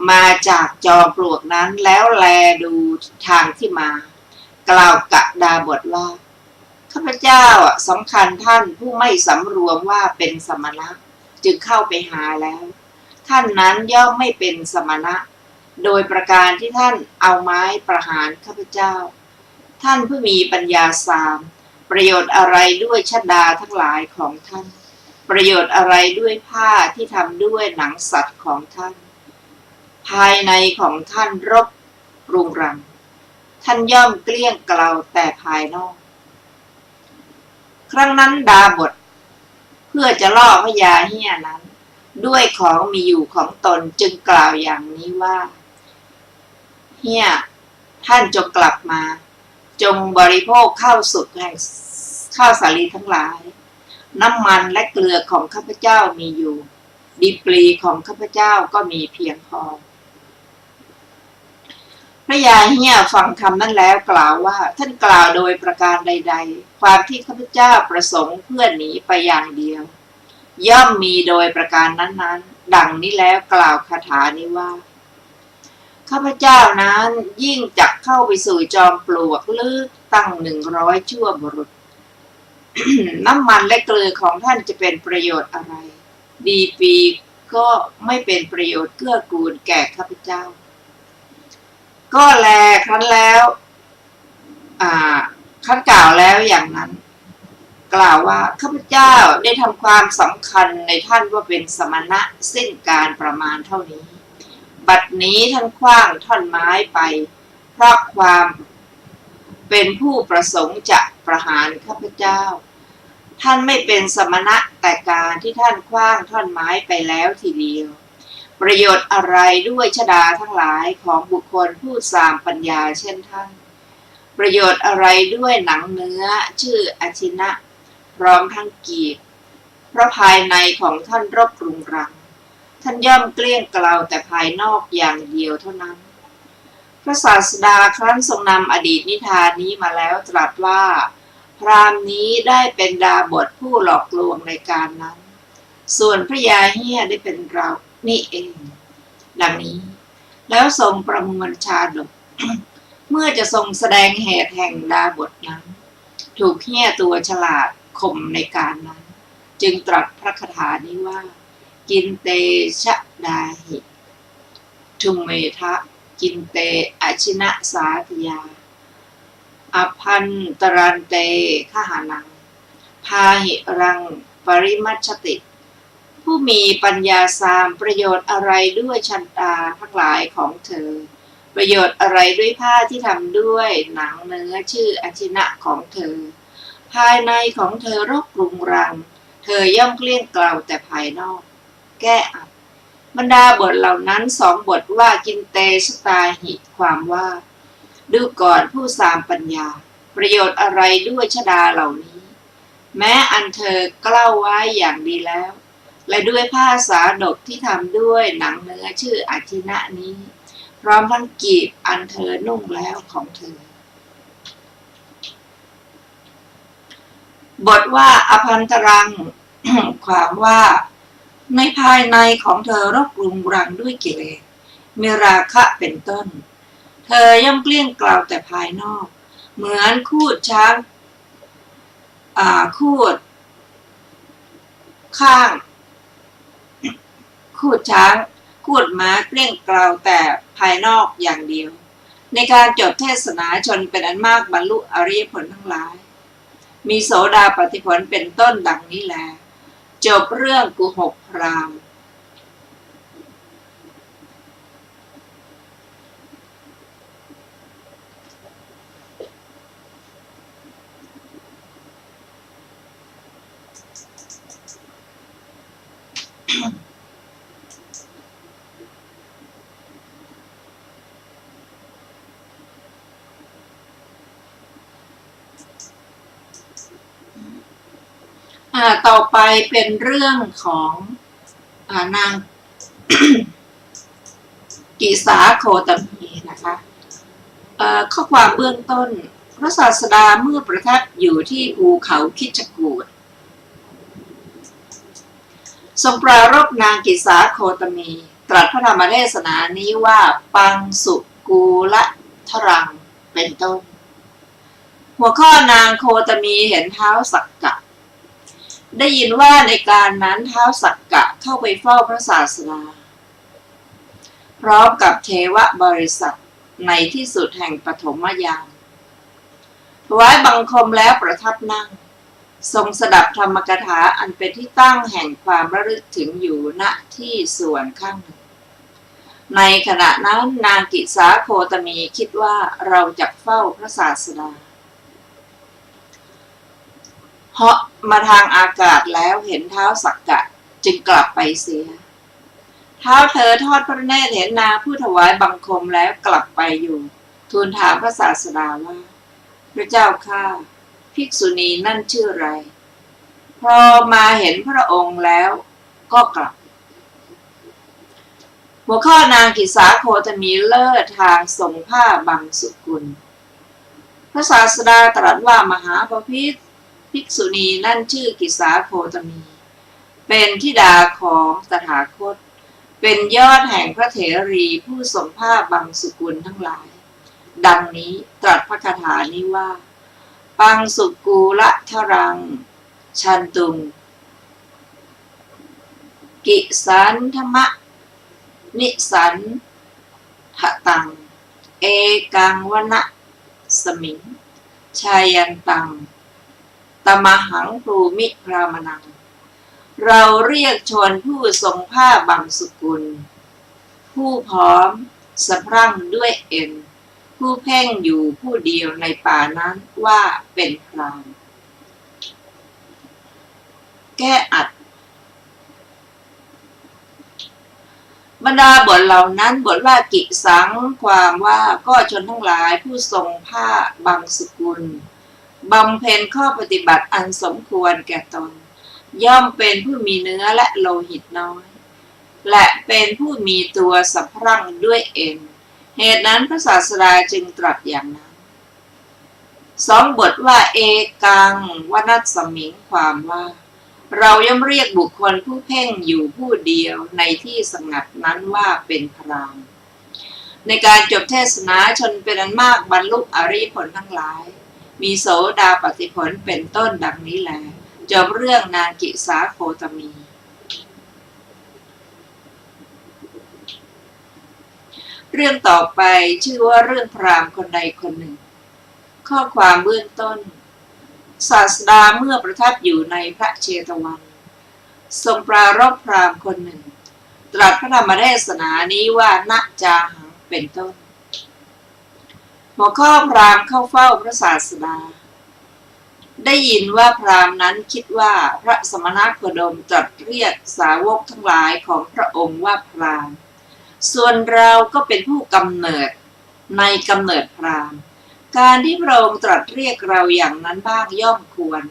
มาจากจอมปลวกนั้นแล้วแลดูทางที่มากล่าวกับดาบทว่าข้าพเจ้าสำคัญท่านผู้ไม่สำรวมว่าเป็นสมณะจึงเข้าไปหาแล้วท่านนั้นย่อมไม่เป็นสมณะโดยประการที่ท่านเอาไม้ประหารข้าพเจ้าท่านผู้มีปัญญาสามประโยชน์อะไรด้วยชฎาทั้งหลายของท่านประโยชน์อะไรด้วยผ้าที่ทำด้วยหนังสัตว์ของท่านภายในของท่านรบรุงรังท่านย่อมเกลี้ยงเกลาแต่ภายนอกครั้งนั้นดาบทเพื่อจะล่อพญาเหี้ยนั้นด้วยของมีอยู่ของตนจึงกล่าวอย่างนี้ว่าเหี้ยท่านจงกลับมาจงบริโภคข้าวสุกแห่งข้าวสาลีทั้งหลายน้ำมันและเกลือของข้าพเจ้ามีอยู่ดีปลีของข้าพเจ้าก็มีเพียงพอพระยาเหี้ยฟังคำนั้นแล้วกล่าวว่าท่านกล่าวโดยประการใดๆความที่ข้าพเจ้าประสงค์เพื่อหนีไปอย่างเดียวย่อมมีโดยประการนั้นๆดังนี้แล้วกล่าวคาถานี้ว่าข้าพเจ้านั้นยิ่งจักเข้าไปสู่จอมปลวกลึกตั้ง100 ชั่วบุรุษ น้ำมันและเกลือของท่านจะเป็นประโยชน์อะไรดีปีก็ไม่เป็นประโยชน์เกื้อกูลแก่ข้าพเจ้าก็แลครั้นแล้วขั้นกล่าวแล้วอย่างนั้นกล่าวว่าข้าพเจ้าได้ทำความสำคัญในท่านว่าเป็นสมณะสิ้นการประมาณเท่านี้บัดนี้ท่านขว้างท่อนไม้ไปเพราะความเป็นผู้ประสงค์จะประหารข้าพเจ้าท่านไม่เป็นสมณะแต่การที่ท่านขว้างท่อนไม้ไปแล้วทีเดียวประโยชน์อะไรด้วยชฎาทั้งหลายของบุคคลผู้สามปัญญาเช่นท่านประโยชน์อะไรด้วยหนังเนื้อชื่ออชินะพร้อมทั้งกีบเพราะภายในของท่านรบรุงรังท่านย่อมเกลี้ยงเกลาแต่ภายนอกอย่างเดียวเท่านั้นพระศาสดาครั้นทรงนำอดีตนิทานนี้มาแล้วตรัสว่าพราหมณ์นี้ได้เป็นดาบทผู้หลอกลวงในการนั้นส่วนพระยาเหี้ยได้เป็นเรานี่เองดังนี้แล้วทรงประมวลชาดก เมื่อจะทรงแสดงเหตุแห่งดาบทนั้นถูกเหี้ยตัวฉลาดข่มในการนั้นจึงตรัสพระคาถานี้ว่ากินเตชะดาหิทุมเมทะกินเตอชินะสาธยาอภันตรันเตขหานังพาหิรังปริมัชชติผู้มีปัญญาสามประโยชน์อะไรด้วยชันตาทั้งหลายของเธอประโยชน์อะไรด้วยผ้าที่ทำด้วยหนังเนื้อชื่ออชินะของเธอภายในของเธอรกรุงรังเธอย่อมเกลี้ยงเกลาแต่ภายนอกแก้อัดบรรดาบทเหล่านั้นสองบทว่ากินเตชตาหิความว่าดูก่อนผู้สามปัญญาประโยชน์อะไรด้วยชดาเหล่านี้แม้อันเธอกล้าไว้อย่างดีแล้วและด้วยผ้าสาดกที่ทำด้วยหนังเนื้อชื่ออาทินะนี้พร้อมทั้งกีบอันเธอนุ่งแล้วของเธอบทว่าอภันตรัง ความว่าในภายในของเธอรกรุงรังด้วยกิเลสมีราคะเป็นต้นเธอย่อมเกลี้ยงเกลาแต่ภายนอกเหมือนคูดช้างคูดข้างคูดช้างคูดม้าเกลี้ยงเกลาแต่ภายนอกอย่างเดียวในการจบเทศนาชนเป็นอันมากบรรลุอริยผลทั้งหลายมีโสดาปัตติผลเป็นต้นดังนี้แลจบเรื่องกุหกพราหมณ์ต่อไปเป็นเรื่องของนาง กิสาโคตมีนะคะข้อความเบื้องต้นพระศาสดาเมื่อประทับอยู่ที่ภูเขาคิชกูฏทรงปรารภนางกิสาโคตมีตรัสพระธรรมเทศนานี้ว่าปังสุกูละทรังเป็นต้นหัวข้อนางโคตมีเห็นเท้าสักกะได้ยินว่าในการนั้นเท้าสักกะเข้าไปเฝ้าพระศาสดาพร้อมกับเทวบริษัทในที่สุดแห่งปฐมยามถวายบังคมแล้วประทับนั่งทรงสดับธรรมกถาอันเป็นที่ตั้งแห่งความระลึกถึงอยู่ณที่ส่วนข้างหนึ่งในขณะนั้นนางกิสาโคตมีคิดว่าเราจะเฝ้าพระศาสดาเหาะมาทางอากาศแล้วเห็นเท้าสักกะจึงกลับไปเสียเท้าเธอทอดพระเนตรเห็นนางผู้ถวายบังคมแล้วกลับไปอยู่ทูลถามพระศาสดาว่าพระเจ้าข้าภิกษุณีนั่นชื่ออะไรพอมาเห็นพระองค์แล้วก็กลับหัวข้อนางกิสาโคตมีเลิศทางทรงผ้าบังสุกุลพระศาสดาตรัสว่ามหาบพิตรภิกษุณีนั่นชื่อกิสาโคตมีเป็นธิดาของตถาคตเป็นยอดแห่งพระเถรีผู้ทรงผ้าบังสุกุลทั้งหลายดังนี้ตรัสพระคาถานี้ว่าปังสุกูละทรังชันตุงกิสันธมะนิสันทะตังเอกังวนะสมิงชายันตังตมหังภูมิพรามนังเราเรียกชนผู้ทรงผ้าบังสุกุลผู้พร้อมสะพรั่งด้วยเอ็นผู้เพ่งอยู่ผู้เดียวในป่านั้นว่าเป็นพรามแก้อัดบรรดาบทเหล่านั้นบทว่ากิสังความว่าก็ชนทั้งหลายผู้ทรงผ้าบังสุกุลบำเพ็ญข้อปฏิบัติอันสมควรแก่ตนย่อมเป็นผู้มีเนื้อและโลหิตน้อยและเป็นผู้มีตัวสะพรั่งด้วยเอ็นเหตุนั้นพระศาสดาจึงตรัสอย่างนั้นสองบทว่าเอกังวนัสมิงความว่าเราย่อมเรียกบุคคลผู้เพ่งอยู่ผู้เดียวในที่สงัดนั้นว่าเป็นพราม ในการจบเทศนาชนเป็นอันมากบรรลุอริยผลทั้งหลายมีโสดาปัตติผลเป็นต้นดังนี้แลจบเรื่องนางกิสาโคตมีเรื่องต่อไปชื่อว่าเรื่องพราหมณ์คนใดคนหนึ่งข้อความเบื้องต้นศาสดาเมื่อประทับอยู่ในพระเชตวันทรงปรารภพราหมณ์คนหนึ่งตรัสพระธรรมเทศนานี้ว่านะจาหังเป็นต้นหัวข้อพราหมณ์เข้าเฝ้าพระศาสดาได้ยินว่าพราหมณ์นั้นคิดว่าพระสมณโคดมตรัสเรียกสาวกทั้งหลายของพระองค์ว่าพราหมณ์ส่วนเราก็เป็นผู้กำเนิดในกำเนิดพราหมณ์การที่พระองค์ตรัสเรียกเราอย่างนั้นบ้างย่อมควร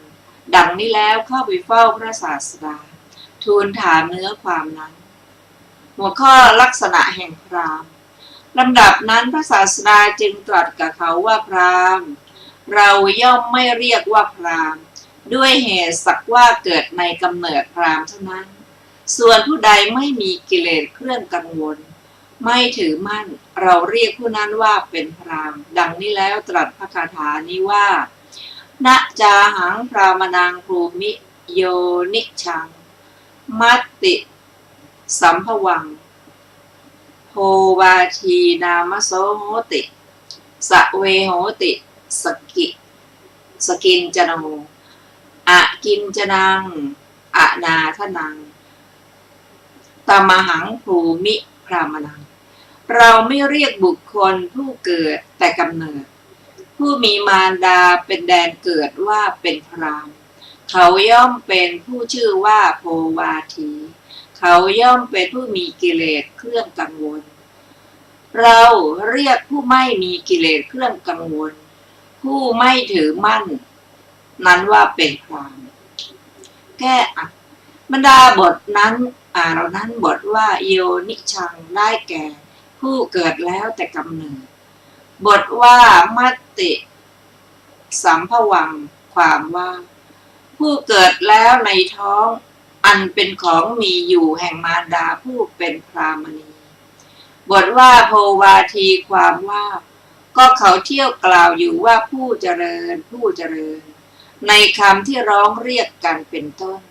ดังนี้แล้วเข้าไปเฝ้าพระศาสดาทูลถามเนื้อความนั้นหัวข้อลักษณะแห่งพราหมณ์ลำดับนั้นพระศาสดาจึงตรัสกับเขาว่าพราหมณ์เราย่อมไม่เรียกว่าพราหมณ์ด้วยเหตุสักว่าเกิดในกำเนิดพราหมณ์เท่านั้นส่วนผู้ใดไม่มีกิเลสเครื่องกังวลไม่ถือมั่นเราเรียกผู้นั้นว่าเป็นพราหมณ์ดังนี้แล้วตรัสพระคาถานี้ว่านะจาหังพรามนังภูมิโยนิชังมัตติสัมภวังโพวาทีนามโสโหติสะเวโหติสกินจโนอะกินจนังอะนาทนังตมหังภูมิพรามนังเราไม่เรียกบุคคลผู้เกิดแต่กำเนิดผู้มีมารดาเป็นแดนเกิดว่าเป็นพราหมณ์เขาย่อมเป็นผู้ชื่อว่าโพวาทีเขาย่อมเป็นผู้มีกิเลสเครื่องกังวลเราเรียกผู้ไม่มีกิเลสเครื่องกังวลผู้ไม่ถือมั่นนั้นว่าเป็นพราหมณ์แก้อัดบรรดาบทนั้นเรานั้นบทว่าโยนิชังได้แก่ผู้เกิดแล้วแต่กำเนิดบทว่ามัตติสัมภวังความว่าผู้เกิดแล้วในท้องอันเป็นของมีอยู่แห่งมารดาผู้เป็นพรามณีบทว่าโพวาทีความว่าก็เขาเที่ยวกล่าวอยู่ว่าผู้เจริญผู้เจริญในคำที่ร้องเรียกกันเป็นต้น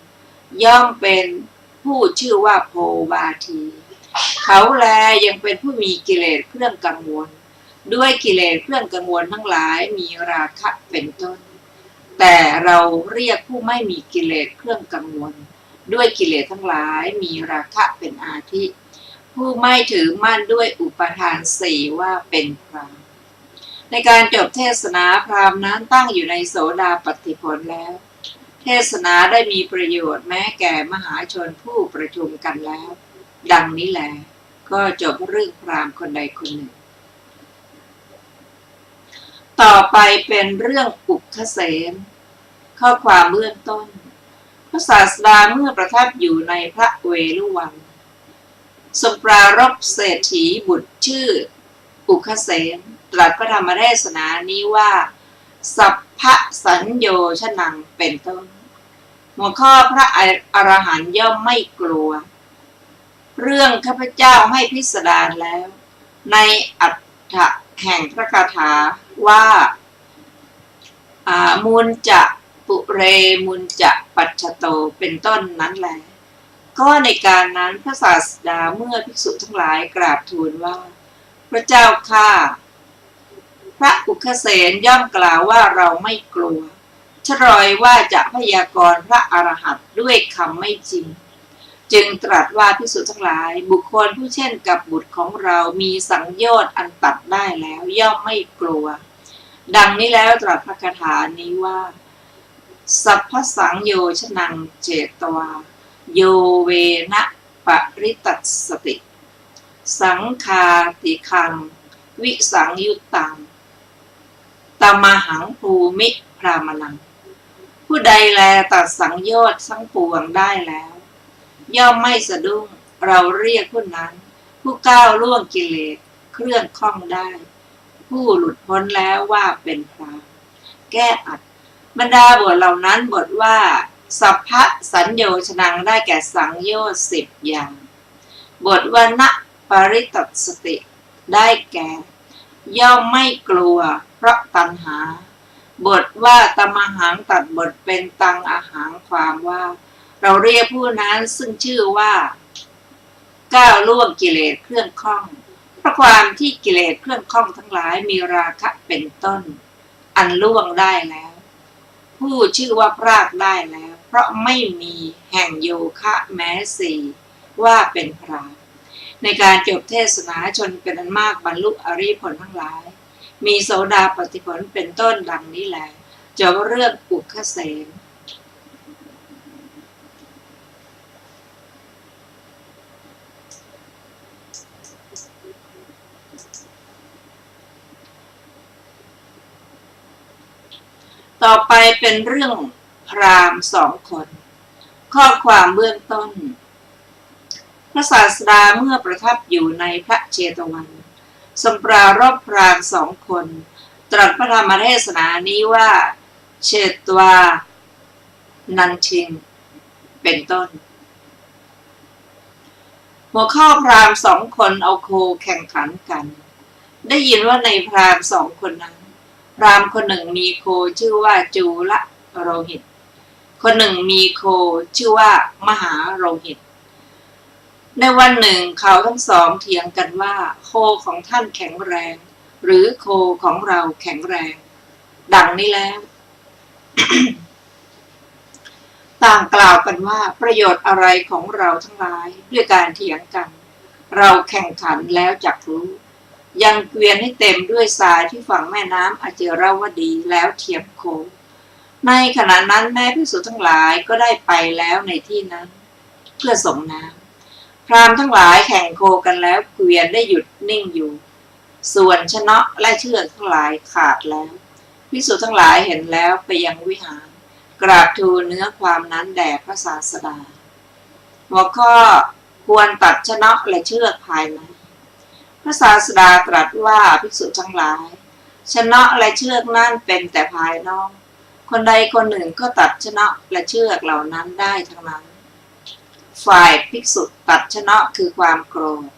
ย่อมเป็นผู้ชื่อว่าโพวาทีเขาแลยังเป็นผู้มีกิเลสเครื่องกังวลด้วยกิเลสเครื่องกังวลทั้งหลายมีราคะเป็นต้นแต่เราเรียกผู้ไม่มีกิเลสเครื่องกังวลด้วยกิเลสทั้งหลายมีราคะเป็นอาทิผู้ไม่ถือมั่นด้วยอุปทานสี่ว่าเป็นพราหมณ์ในการจบเทศนาพราหมณ์นั้นตั้งอยู่ในโสดาปัตติผลแล้วเทศนาได้มีประโยชน์แม้แก่มหาชนผู้ประชุมกันแล้วดังนี้แหละก็จบเรื่องพราหมณ์คนใดคนหนึ่งต่อไปเป็นเรื่องอุคเสนข้อความเบื้องต้นพระศาสดาเมื่อประทับอยู่ในพระเวฬุวันทรงปรารภเศรษฐีบุตรชื่ออุคเสนตรัสพระธรรมเทศนานี้ว่าสัพพสัญโยชนังเป็นต้นหัวข้อพระอรหันต์ย่อมไม่กลัวเรื่องข้าพเจ้าให้พิสดารแล้วในอัฏฐะแห่งพระคาถาว่ามูลจะปุเรมุลจะปัจฉโตเป็นต้นนั้นแหละก็ในการนั้นพระศาสดาเมื่อภิกษุทั้งหลายกราบทูลว่าพระเจ้าข้าพระอุคเสนย่อมกล่าวว่าเราไม่กลัวชรอยว่าจะพยากรณ์พระอรหันต์ด้วยคำไม่จริงจึงตรัสว่าภิกษุทั้งหลายบุคคลผู้เช่นกับบุตรของเรามีสังโยชน์อันตัดได้แล้วย่อมไม่กลัวดังนี้แล้วตรัสพระคาถานี้ว่าสัพพสังโยชนังเจตวาโยเวนะปริตัสสติสังคาติคังวิสังยุตตังตมหังภูมิพรามนังผู้ใดแลตัดสังโยชน์ทั้งปวงได้แล้วย่อมไม่สะดุ้งเราเรียกผู้นั้นผู้ก้าวล่วงกิเลสเครื่องข้องได้ผู้หลุดพ้นแล้วว่าเป็นพราหมณ์แก้อัดบรรดาบทเหล่านั้นบทว่าสัพพะสัญโยชนังได้แก่สังโยชน์10 อย่างบทว่านะปริตัสสติ ได้แก่ ย่อมไม่กลัวเพราะตัณหาบทว่าตมหังตัดบทเป็นตังอาหังความว่าเราเรียกผู้นั้นซึ่งชื่อว่าก้าวล่วงกิเลสเครื่องข้องเพราะความที่กิเลสเครื่องข้องทั้งหลายมีราคะเป็นต้นอันล่วงได้แล้วผู้ชื่อว่าพรากได้แล้วเพราะไม่มีแห่งโยคะแม้สี่ว่าเป็นพรากในการจบเทศนาชนเป็นอันมากบรรลุอริยผลทั้งหลายมีโสดาปัตติผลเป็นต้นดังนี้แหละจบเรื่องอุคเสนต่อไปเป็นเรื่องพราหมณ์สองคนข้อความเบื้องต้นพระศาสดาเมื่อประทับอยู่ในพระเชตวันทรงปรารภพราหมณ์สองคนตรัสพระธรรมเทศนานี้ว่าเชตวานันทิงเป็นต้นหัวข้อพราหมณ์สองคนเอาโคแข่งขันกันได้ยินว่าในพราหมณ์สองคนนั้นพราหมณ์คนหนึ่งมีโคชื่อว่าจูลโรหิตคนหนึ่งมีโคชื่อว่ามหาโรหิตในวันหนึ่งเขาทั้งสองเถียงกันว่าโคของท่านแข็งแรงหรือโคของเราแข็งแรงดังนี้แล้ว ต่างกล่าวกันว่าประโยชน์อะไรของเราทั้งหลายด้วยการเถียงกันเราแข่งขันแล้วจักรู้ยังเกวียนให้เต็มด้วยทรายที่ฝั่งแม่น้ำอเจราวดีแล้วเทียบโคในขณะนั้นแม่ภิกษุทั้งหลายก็ได้ไปแล้วในที่นั้นเพื่อส่งน้ำพราหมณ์ทั้งหลายแข่งโคกันแล้วเกวียนได้หยุดนิ่งอยู่ส่วนชนะและเชือกทั้งหลายขาดแล้วภิกษุทั้งหลายเห็นแล้วไปยังวิหารกราบทูลเนื้อความนั้นแด่พระศาสดาหัวข้อควรตัดชนะและเชือกภายในพระศาสดาตรัสว่าภิกษุทั้งหลายชนะและเชือกนั่นเป็นแต่ภายนอกคนใดคนหนึ่งก็ตัดชนะและเชือกเหล่านั้นได้ทั้งนั้นฝ่ายภิกษุตัดชนะคือความโกรธ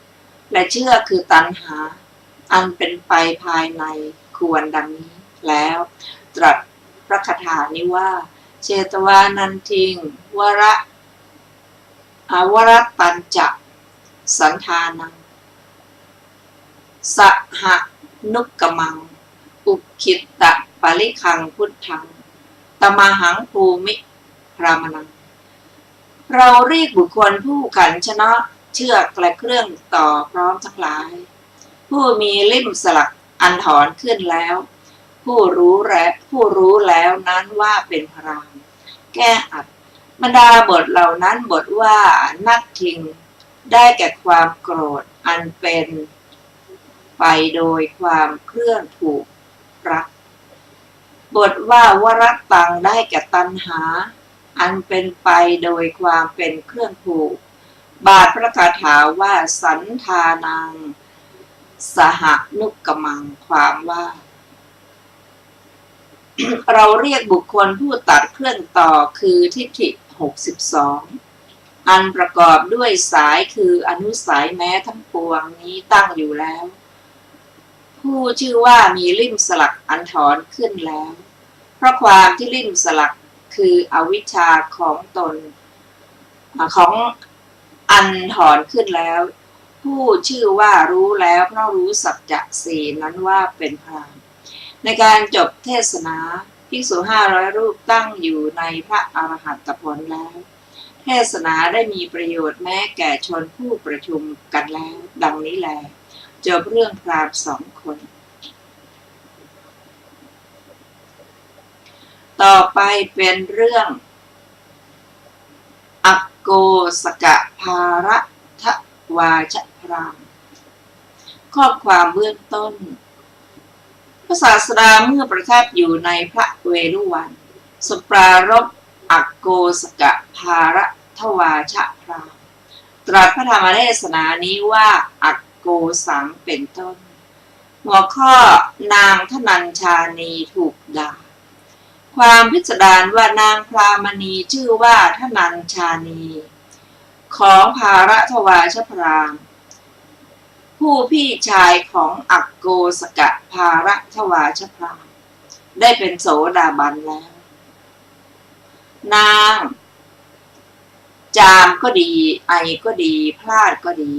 และเชือกคือตัณหาอันเป็นไปภายในควรดังนี้แล้วตรัสพระคาถานี้ว่าเชตวานันทิงวรตัญจะสันธานังสหนุกกมังอุคิตตะปาลิคังพุทธังตมหังภูมิพรามนังเราเรียกบุคคลผู้ขันชนะเชือกและเครื่องต่อพร้อมทั้งหลายผู้มีลิ่มสลักอันถอนขึ้นแล้วผู้รู้แล้วนั้นว่าเป็นพรามแก้อัดบรรดาบทเหล่านั้นบทว่านักทิงได้แก่ความโกรธอันเป็นไปโดยความเคลื่อนถูกรักบทว่าวรตังได้แก่ตัณหาอันเป็นไปโดยความเป็นเครื่องผูกบาทพระคาถาว่าสันธานังสหนุกกมังความว่า เราเรียกบุคคลผู้ตัดเครื่องต่อคือทิฏฐิ62อันประกอบด้วยสายคืออนุสัยแม้ทั้งปวงนี้ตั้งอยู่แล้วผู้ชื่อว่ามีลิ่มสลักอันถอนขึ้นแล้วเพราะความที่ลิ่มสลักคืออวิชชาของตนของอันถอนขึ้นแล้วผู้ชื่อว่ารู้แล้วเพราะรู้สัจจะสี่นั้นว่าเป็นพรามในการจบเทศนาภิกษุ500 รูปตั้งอยู่ในพระอรหัตผลแล้วเทศนาได้มีประโยชน์แม้แก่ชนผู้ประชุมกันแล้วดังนี้แลจบเรื่องพราหมณ์สองคนต่อไปเป็นเรื่องอักโกสกะภารทวาชพราหมณ์ข้อความเบื้องต้นพระศาสดาเมื่อประทับอยู่ในพระเวฬุวันทรงปรารภอักโกสกะภารทวาชพราหมณ์ตรัสพระธรรมเทศนานี้ว่าอักโกสังเป็นต้นหัวข้อนางทนัญชานีถูกด่าความพิสดารว่านางพรามณีชื่อว่าทนัญชานีของภารทวาชพราหมณ์ ผู้พี่ชายของอักโกสกะภาระทวาชพรามได้เป็นโสดาบันแล้ว นางจามก็ดีไอก็ดีพลาดก็ดี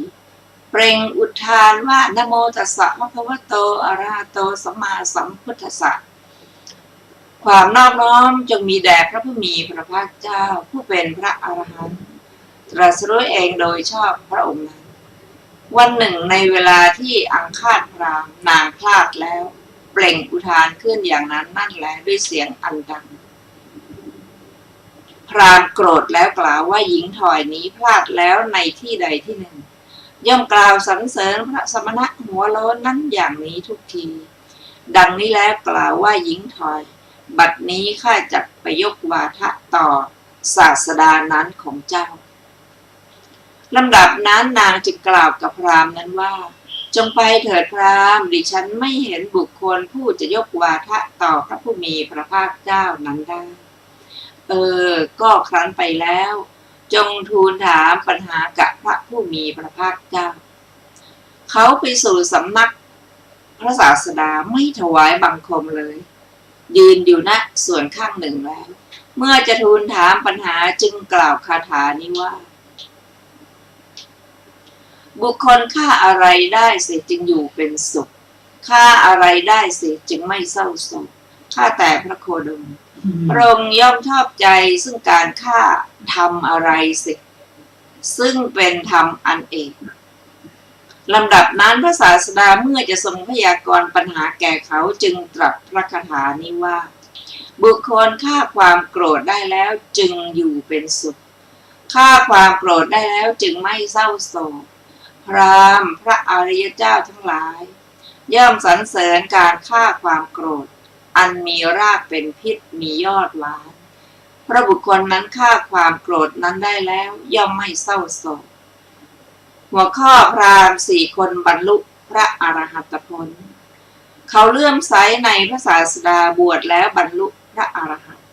เปล่งอุทานว่านะโมตัสสะภะคะวะโตอะระหะโตสัมมาสัมพุทธัสสะความนอบน้อมจงมีแด่พระผู้มีพระภาคเจ้าผู้เป็นพระอรหันต์ตรัสรู้เองโดยชอบพระองค์นั้นวันหนึ่งในเวลาที่อังคาดพรามนางพลาดแล้วเปล่งอุทานขึ้นอย่างนั้นนั่นแหละด้วยเสียงอันดังพรามโกรธแล้วกล่าวว่าหญิงถอยนี้พลาดแล้วในที่ใดที่หนึ่งย่อมกล่าวสรรเสริญพระสมณะหัวโล้นนั้นอย่างนี้ทุกทีดังนี้แล้วกล่าวว่าหญิงถอยบัดนี้ข้าจักไปยกวาทะต่อศาสดานั้นของเจ้าลำดับนั้นนางจึงกล่าวกับพราหมณ์นั้นว่าจงไปเถิดพราหมณ์ดิฉันไม่เห็นบุคคลผู้จะยกวาทะต่อพระผู้มีพระภาคเจ้านั้นได้ก็ครั้นไปแล้วจงทูลถามปัญหากับพระผู้มีพระภาคเจ้าเขาไปสู่สำนักพระศาสดาไม่ถวายบังคมเลยยืนอยู่ณส่วนข้างหนึ่งแล้วเมื่อจะทูลถามปัญหาจึงกล่าวคาถานี้ว่าบุคคลฆ่าอะไรได้เสียจึงอยู่เป็นสุขฆ่าอะไรได้เสียจึงไม่เศร้าโศกฆ่าแต่พระโคดมพระองค์ย่อมชอบใจซึ่งการฆ่าทำอะไรเสียซึ่งเป็นธรรมอันเอกลำดับนั้นพระศาสดาเมื่อจะทรงพยากรณ์ปัญหาแก่เขาจึงตรัสพระคาถานี้ว่าบุคคลฆ่าความโกรธได้แล้วจึงอยู่เป็นสุขฆ่าความโกรธได้แล้วจึงไม่เศร้าโศกพราหมณ์พระอริยเจ้าทั้งหลายย่อมสรรเสริญการฆ่าความโกรธอันมีรากเป็นพิษมียอดหวานพระบุคคลนั้นฆ่าความโกรธนั้นได้แล้วย่อมไม่เศร้าโศกหัวข้อพราหมณ์4 คนบรรลุพระอรหัตผลเขาเลื่อมใสในพระศาสดาบวชแล้วบรรลุพระอรหันต์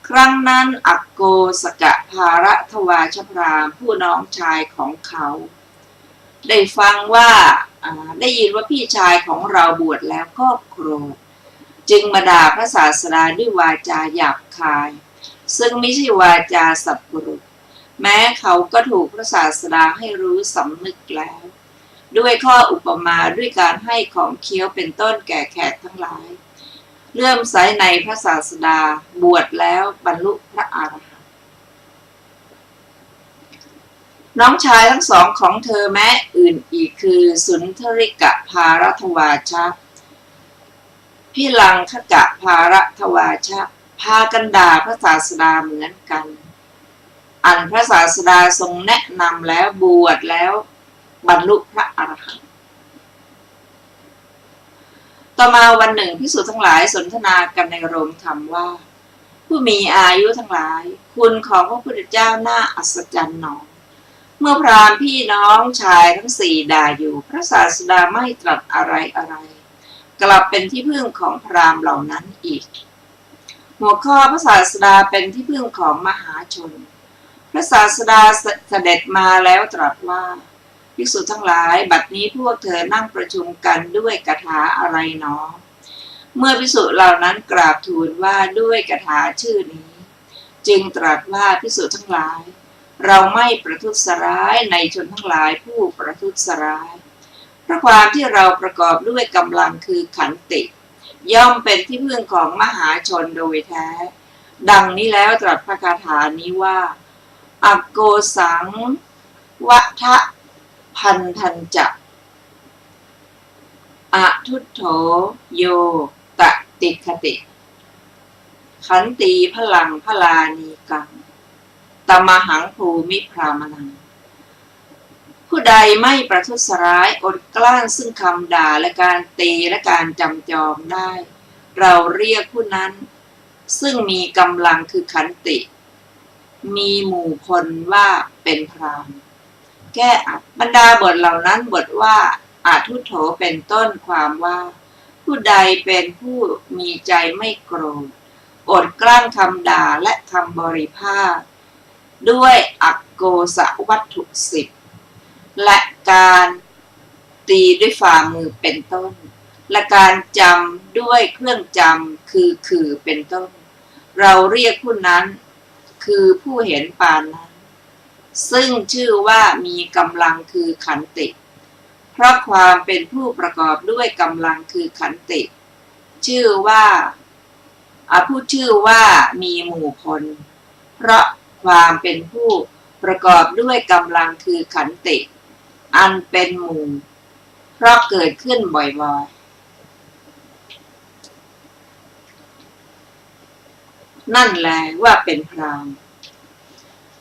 ครั้งนั้นอักโกสกะภาระทวาชพราหมณ์ผู้น้องชายของเขาได้ฟังว่าได้ยินว่าพี่ชายของเราบวชแล้วก็โกรธจึงมาด่าพระศาสดาด้วยวาจาหยาบคายซึ่งไม่ใช่วาจาสัพพุรุษแม้เขาก็ถูกพระศาสดาให้รู้สำนึกแล้วด้วยข้ออุปมาด้วยการให้ของเคี้ยวเป็นต้นแก่แขกทั้งหลายเลื่อมใสในพระศาสดาบวชแล้วบรรลุพระอรหันต์น้องชายทั้งสองของเธอแม้อื่นอีกคือสุนทริกะภารัทวาชะพิลังคกะภารัทวาชะพากันด่าพระศาสดาเหมือนกันอันพระศาสดาทรงแนะนำแล้วบวชแล้วบรรลุพระอรหันต์ต่อมาวันหนึ่งภิกษุทั้งหลายสนทนากันในโรงธรรมว่าผู้มีอายุทั้งหลายคุณของพระพุทธเจ้าน่าอัศจรรย์หนอเมื่อพราหมณ์พี่น้องชายทั้ง4ด่าอยู่พระศาสดาไม่ตรัสอะไรกลับเป็นที่พึ่งของพราหมณ์เหล่านั้นอีกหัวข้อพระศาสดาเป็นที่พึ่งของมหาชนพระศาสดาเสด็จมาแล้วตรัสว่าภิกษุทั้งหลายบัดนี้พวกเธอนั่งประชุมกันด้วยคาถาอะไรหนอเมื่อภิกษุเหล่านั้นกราบทูลว่าด้วยคาถาชื่อนี้จึงตรัสว่าภิกษุทั้งหลายเราไม่ประทุษร้ายในชนทั้งหลายผู้ประทุษร้ายเพราะความที่เราประกอบด้วยกำลังคือขันติย่อมเป็นที่พึ่งของมหาชนโดยแท้ดังนี้แล้วตรัสพระคาถานี้ว่าอักโกสังวัฏพันธัญจะอะทุตโธโยตติคติขันตีพลังพลานีกังตมหังภูมิพรามนังผู้ใดไม่ประทุษร้ายอดกลั้นซึ่งคำด่าและการตีและการจำจองได้เราเรียกผู้นั้นซึ่งมีกำลังคือขันติมีหมู่พลว่าเป็นพราหมณ์แก้อัดบรรดาบทเหล่านั้นบทว่าอาทุโธเป็นต้นความว่าผู้ใดเป็นผู้มีใจไม่โกรธอดกลั้นคำด่าและคำบริภาคด้วยอักโกสวัตถุ10และการ ตีด้วยฝ่ามือเป็นต้น และการจำด้วยเครื่องจำคือเป็นต้น เราเรียกผู้นั้นคือผู้เห็นปานนั้นซึ่งชื่อว่ามีกำลังคือขันติเพราะความเป็นผู้ประกอบด้วยกำลังคือขันติชื่อว่าผู้ชื่อว่ามีหมู่พลเพราะความเป็นผู้ประกอบด้วยกำลังคือขันติอันเป็นหมู่เพราะเกิดขึ้นบ่อยๆนั่นแหละว่าเป็นพราหมณ์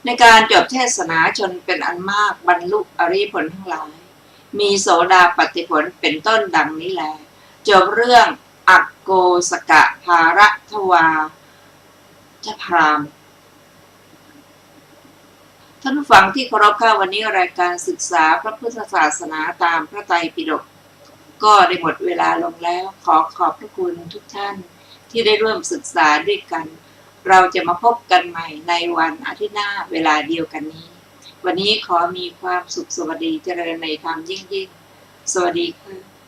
ในการจบเทศนาชนเป็นอันมากบรรลุอริยผลทั้งหลายมีโสดาปัตติผลเป็นต้นดังนี้แลจบเรื่องอักโกสกะภารัทวาจพราหมณ์ท่านผู้ฟังที่เคารพค่ะวันนี้รายการศึกษาพระพุทธศาสนาตามพระไตรปิฎกก็ได้หมดเวลาลงแล้วขอบพระคุณทุกท่านที่ได้ร่วมศึกษาด้วยกันเราจะมาพบกันใหม่ในวันอาทิตย์หน้าเวลาเดียวกันนี้วันนี้ขอมีความสุขสวัสดีเจริญในธรรมยิ่งสวัสดีค่ะ